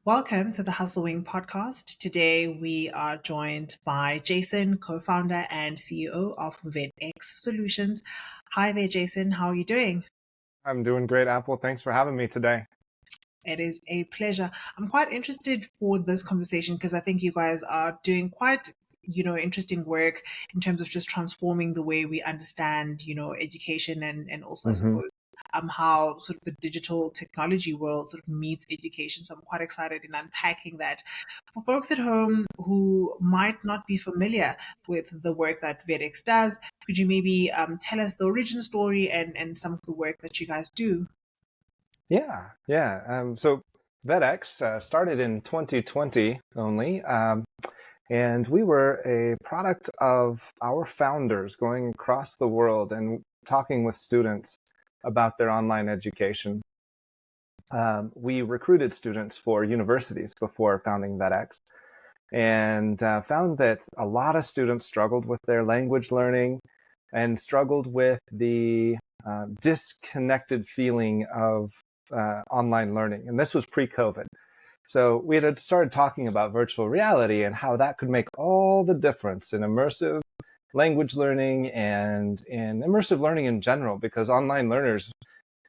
Welcome to the Hustle podcast. Today we are joined by Jason, co-founder and CEO of VEDX Solutions. Hi there, Jason. How are you doing? I'm doing great, Apple. Thanks for having me today. It is a pleasure. I'm quite interested for this conversation because I think you guys are doing quite, interesting work in terms of just transforming the way we understand, education and also, I hmm suppose, how sort of the digital technology world sort of meets education. So I'm quite excited in unpacking that. For folks at home who might not be familiar with the work that VEDX does, could you maybe tell us the origin story and some of the work that you guys do? Yeah. So VEDX started in 2020 only, and we were a product of our founders going across the world and talking with students about their online education. We recruited students for universities before founding VEDX, and found that a lot of students struggled with their language learning and struggled with the disconnected feeling of online learning. And this was pre-COVID. So we had started talking about virtual reality and how that could make all the difference in immersive language learning and in immersive learning in general, because online learners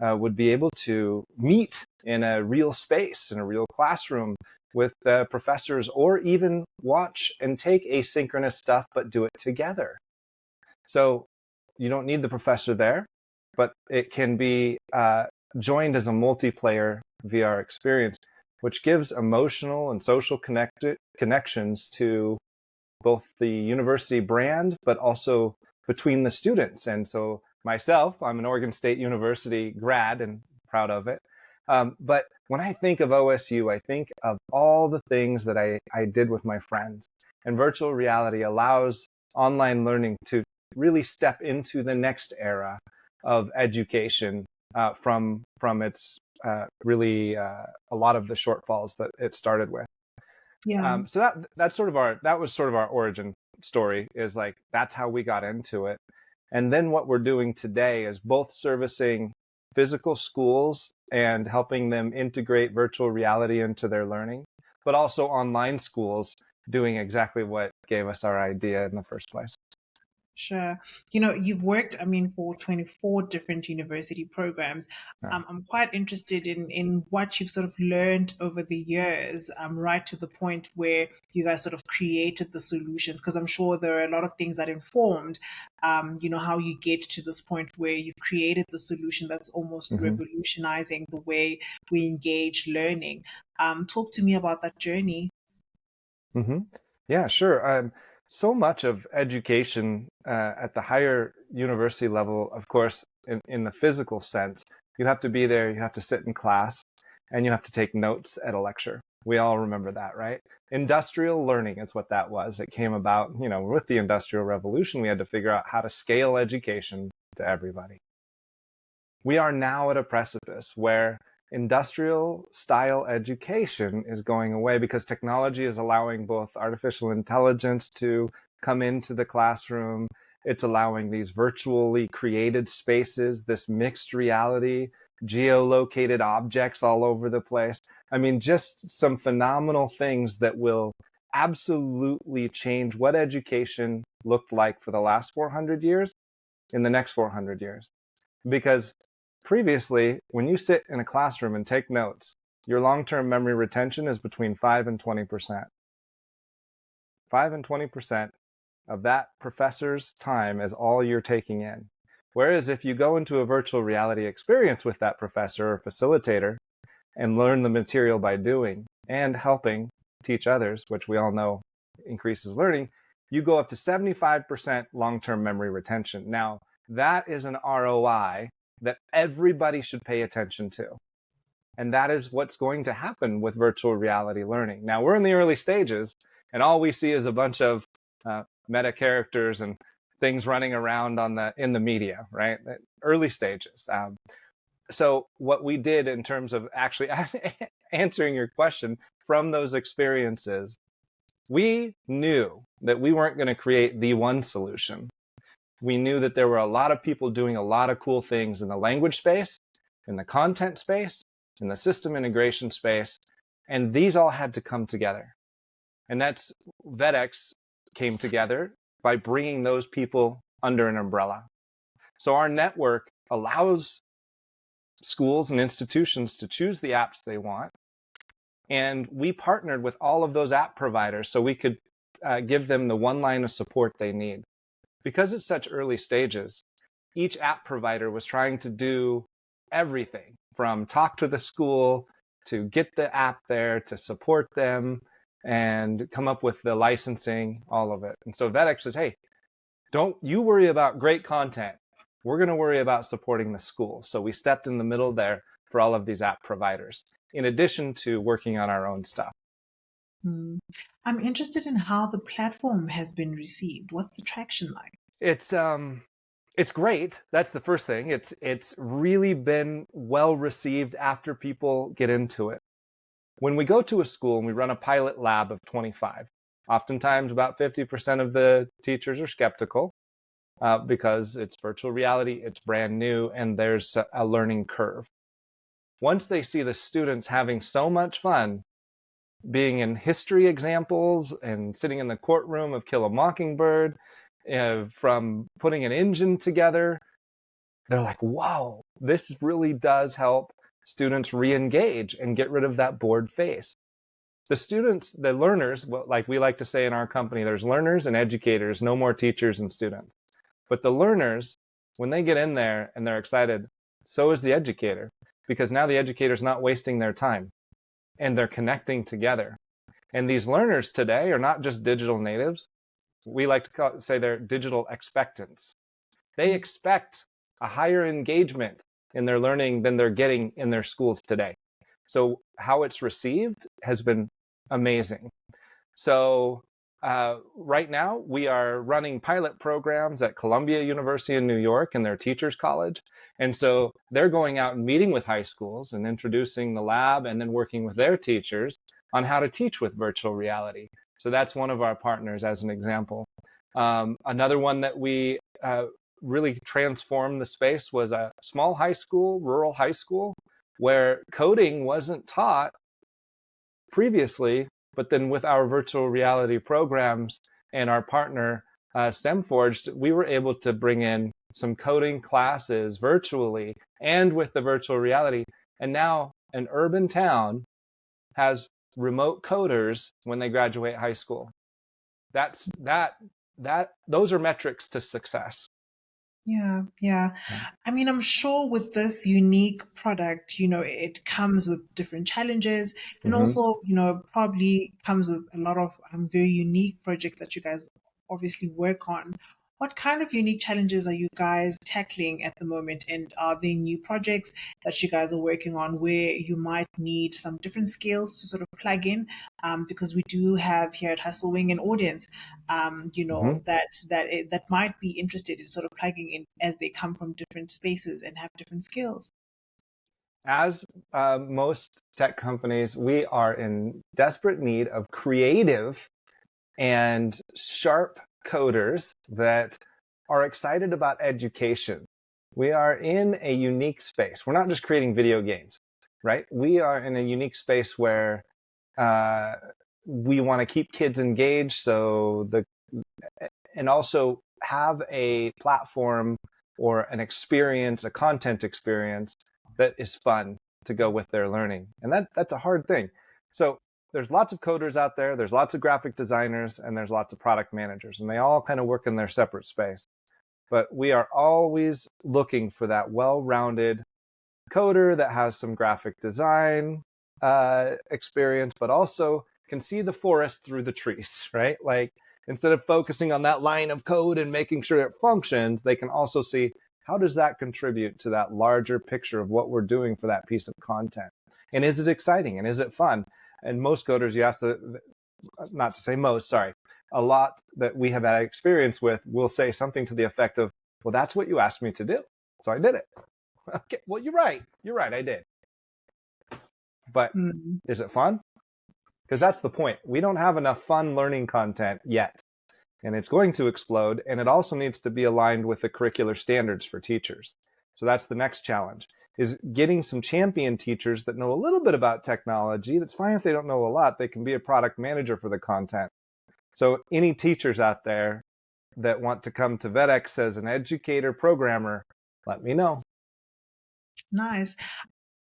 would be able to meet in a real space, in a real classroom with professors, or even watch and take asynchronous stuff, but do it together. So you don't need the professor there, but it can be joined as a multiplayer VR experience, which gives emotional and social connections to both the university brand, but also between the students. And so myself, I'm an Oregon State University grad and proud of it. But when I think of OSU, I think of all the things that I did with my friends. And virtual reality allows online learning to really step into the next era of education from its really a lot of the shortfalls that it started with. Yeah. So that was sort of our origin story, is like that's how we got into it. And then what we're doing today is both servicing physical schools and helping them integrate virtual reality into their learning, but also online schools doing exactly what gave us our idea in the first place. Sure. You've worked, for 24 different university programs. Yeah. I'm quite interested in what you've sort of learned over the years, right to the point where you guys sort of created the solutions, because I'm sure there are a lot of things that informed, how you get to this point where you've created the solution that's almost hmm revolutionizing the way we engage learning. Talk to me about that journey. hmm Yeah, sure. So much of education at the higher university level, of course, in the physical sense, you have to be there, you have to sit in class, and you have to take notes at a lecture. We all remember that, right? Industrial learning is what that was. It came about, with the Industrial Revolution, we had to figure out how to scale education to everybody. We are now at a precipice where industrial style education is going away because technology is allowing both artificial intelligence to come into the classroom. It's allowing these virtually created spaces, this mixed reality, geolocated objects all over the place. I mean, just some phenomenal things that will absolutely change what education looked like for the last 400 years in the next 400 years. Because previously, when you sit in a classroom and take notes, your long-term memory retention is between 5 and 20%. 5 and 20% of that professor's time is all you're taking in. Whereas if you go into a virtual reality experience with that professor or facilitator and learn the material by doing and helping teach others, which we all know increases learning, you go up to 75% long-term memory retention. Now, that is an ROI that everybody should pay attention to. And that is what's going to happen with virtual reality learning. Now, we're in the early stages, and all we see is a bunch of meta characters and things running around in the media, right? Early stages. So what we did in terms of actually answering your question from those experiences, we knew that we weren't going to create the one solution. We knew that there were a lot of people doing a lot of cool things in the language space, in the content space, in the system integration space. And these all had to come together. And that's VEDX came together by bringing those people under an umbrella. So our network allows schools and institutions to choose the apps they want. And we partnered with all of those app providers so we could give them the one line of support they need. Because it's such early stages, each app provider was trying to do everything from talk to the school to get the app there to support them and come up with the licensing, all of it. And so VEDX says, hey, don't you worry about great content. We're going to worry about supporting the school. So we stepped in the middle there for all of these app providers, in addition to working on our own stuff. Mm. I'm interested in how the platform has been received. What's the traction like? It's great. That's the first thing. It's really been well received after people get into it. When we go to a school and we run a pilot lab of 25, oftentimes about 50% of the teachers are skeptical because it's virtual reality, it's brand new, and there's a learning curve. Once they see the students having so much fun being in history examples and sitting in the courtroom of Kill a Mockingbird, from putting an engine together, they're like, wow, this really does help students re-engage and get rid of that bored face. The students, the learners, like we like to say in our company, there's learners and educators, no more teachers and students. But the learners, when they get in there and they're excited, so is the educator, because now the educator's not wasting their time and they're connecting together. And these learners today are not just digital natives. We like to say they're digital expectants. They expect a higher engagement in their learning than they're getting in their schools today. So how it's received has been amazing. So right now we are running pilot programs at Columbia University in New York and their teachers college. And so they're going out and meeting with high schools and introducing the lab and then working with their teachers on how to teach with virtual reality. So that's one of our partners as an example. Another one that we really transformed the space was a small high school, rural high school, where coding wasn't taught previously, but then with our virtual reality programs and our partner STEMforged, we were able to bring in some coding classes virtually and with the virtual reality. And now an urban town has remote coders when they graduate high school. Those are metrics to success. Yeah. I mean, I'm sure with this unique product, it comes with different challenges and Mm-hmm. also, probably comes with a lot of very unique projects that you guys obviously work on. What kind of unique challenges are you guys tackling at the moment? And are there new projects that you guys are working on where you might need some different skills to sort of plug in? Because we do have here at Hustlewing an audience Mm-hmm. that might be interested in sort of plugging in as they come from different spaces and have different skills. As most tech companies, we are in desperate need of creative and sharp coders that are excited about education. We are in a unique space. We're not just creating video games, right? We are in a unique space where we want to keep kids engaged, and also have a platform or an experience, a content experience that is fun to go with their learning. And that's a hard thing. So there's lots of coders out there, there's lots of graphic designers, and there's lots of product managers, and they all kind of work in their separate space. But we are always looking for that well-rounded coder that has some graphic design experience, but also can see the forest through the trees, right? Like instead of focusing on that line of code and making sure it functions, they can also see how does that contribute to that larger picture of what we're doing for that piece of content? And is it exciting? And is it fun? And most coders, you have to, not to say most, sorry, a lot that we have had experience with will say something to the effect of, well, that's what you asked me to do. So I did it. Okay, well, you're right, I did. But Mm. is it fun? Because that's the point. We don't have enough fun learning content yet. And it's going to explode. And it also needs to be aligned with the curricular standards for teachers. So that's the next challenge. is getting some champion teachers that know a little bit about technology. That's fine if they don't know a lot. They can be a product manager for the content. So any teachers out there that want to come to VEDX as an educator programmer, let me know. Nice.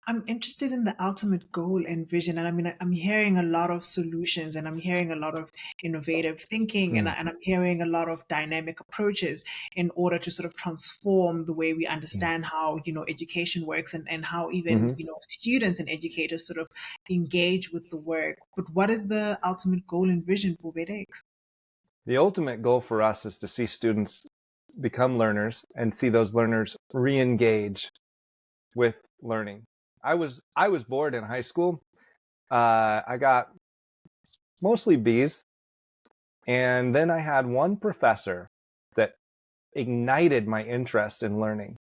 I'm interested in the ultimate goal and vision. And I mean, I'm hearing a lot of solutions and I'm hearing a lot of innovative thinking and, Mm. and I'm hearing a lot of dynamic approaches in order to sort of transform the way we Mm. understand how, education works and how even, Mm-hmm. students and educators sort of engage with the work. But what is the ultimate goal and vision for VEDX? The ultimate goal for us is to see students become learners and see those learners re-engage with learning. I was bored in high school. I got mostly B's, and then I had one professor that ignited my interest in learning,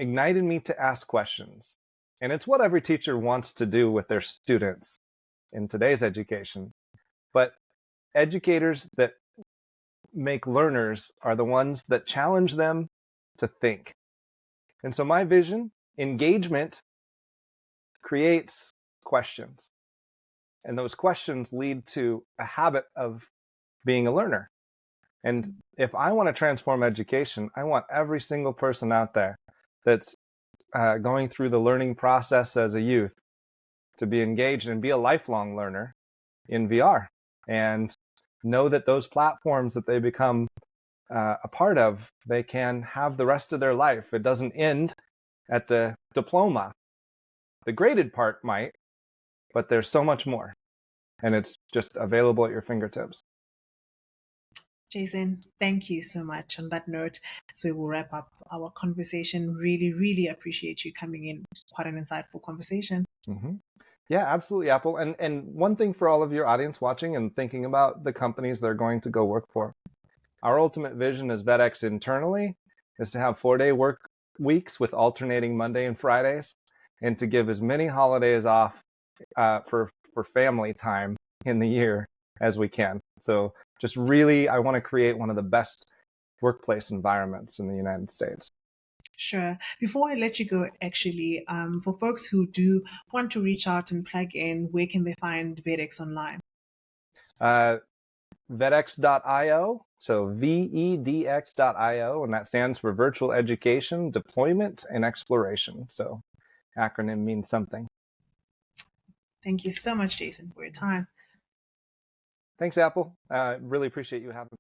ignited me to ask questions. And it's what every teacher wants to do with their students in today's education. But educators that make learners are the ones that challenge them to think. And so my vision, engagement creates questions. And those questions lead to a habit of being a learner. And if I want to transform education, I want every single person out there that's going through the learning process as a youth to be engaged and be a lifelong learner in VR and know that those platforms that they become a part of, they can have the rest of their life. It doesn't end at the diploma. The graded part might, but there's so much more, and it's just available at your fingertips. Jason, thank you so much. On that note, so we will wrap up our conversation. Really, really appreciate you coming in. It's quite an insightful conversation. Mm-hmm. Yeah, absolutely, Apple. And one thing for all of your audience watching and thinking about the companies they're going to go work for. Our ultimate vision as VEDX internally is to have 4-day work weeks with alternating Monday and Fridays, and to give as many holidays off for family time in the year as we can. So just really, I want to create one of the best workplace environments in the United States. Sure. Before I let you go, actually, for folks who do want to reach out and plug in, where can they find VEDX online? Uh, VEDX.io, so VEDX.io, and that stands for Virtual Education, Deployment, and Exploration. So acronym means something. Thank you so much, Jason, for your time. Thanks, Apple. Really appreciate you having me.